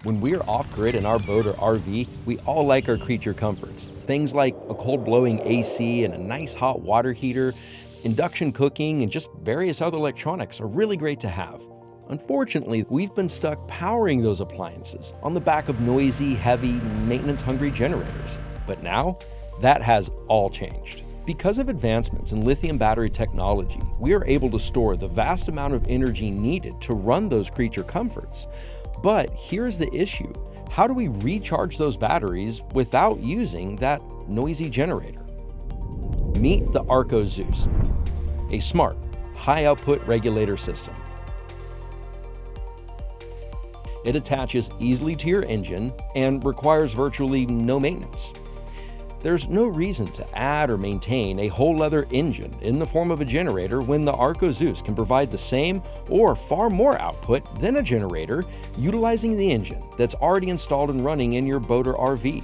When we're off-grid in our boat or RV, we all like our creature comforts. Things like a cold-blowing AC and a nice hot water heater, induction cooking, and just various other electronics are really great to have. Unfortunately, we've been stuck powering those appliances on the back of noisy, heavy, maintenance-hungry generators. But now, that has all changed. Because of advancements in lithium battery technology, we are able to store the vast amount of energy needed to run those creature comforts. But here's the issue. How do we recharge those batteries without using that noisy generator? Meet the ARCO Zeus, a smart, high-output regulator system. It attaches easily to your engine and requires virtually no maintenance. There's no reason to add or maintain a whole leather engine in the form of a generator when the ARCO Zeus can provide the same or far more output than a generator utilizing the engine that's already installed and running in your boat or RV.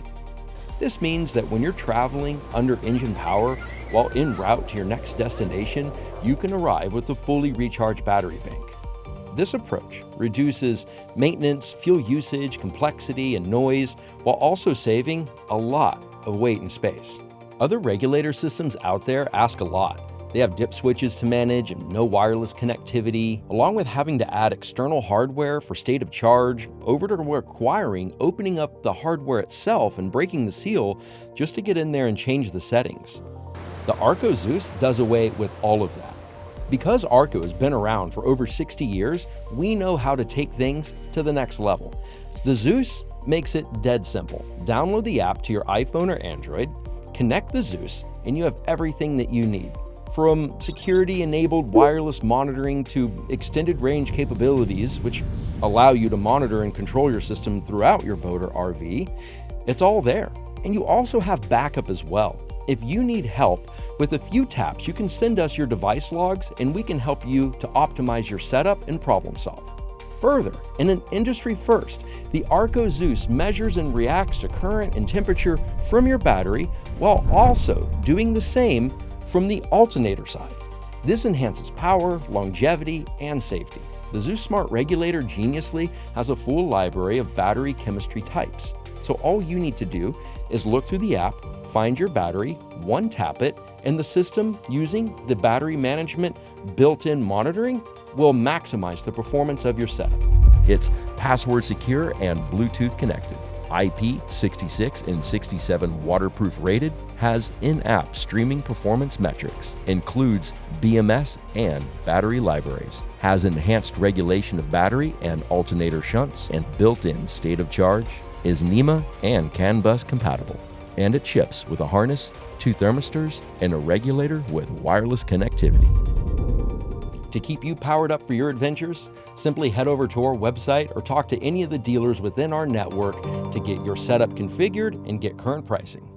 This means that when you're traveling under engine power while en route to your next destination, you can arrive with a fully recharged battery bank. This approach reduces maintenance, fuel usage, complexity, and noise, while also saving a lot of weight and space. Other regulator systems out there ask a lot. They have dip switches to manage and no wireless connectivity, along with having to add external hardware for state of charge, over to requiring opening up the hardware itself and breaking the seal just to get in there and change the settings. The ARCO Zeus does away with all of that. Because ARCO has been around for over 60 years, we know how to take things to the next level. The Zeus makes it dead simple. Download the app to your iPhone or Android, connect the Zeus, and you have everything that you need. From security-enabled wireless monitoring to extended range capabilities, which allow you to monitor and control your system throughout your boat or RV, it's all there. And you also have backup as well. If you need help with a few taps, you can send us your device logs and we can help you to optimize your setup and problem solve. Further, in an industry first, the ARCO Zeus measures and reacts to current and temperature from your battery while also doing the same from the alternator side. This enhances power, longevity, and safety. The Zeus Smart Regulator geniusly has a full library of battery chemistry types. So all you need to do is look through the app, find your battery, one-tap it, and the system using the battery management built-in monitoring will maximize the performance of your setup. It's password secure and Bluetooth connected. IP66 and 67 waterproof rated, has in-app streaming performance metrics, includes BMS and battery libraries, has enhanced regulation of battery and alternator shunts, and built-in state of charge, is NEMA and CAN bus compatible, and it ships with a harness, 2 thermistors, and a regulator with wireless connectivity. To keep you powered up for your adventures, simply head over to our website or talk to any of the dealers within our network to get your setup configured and get current pricing.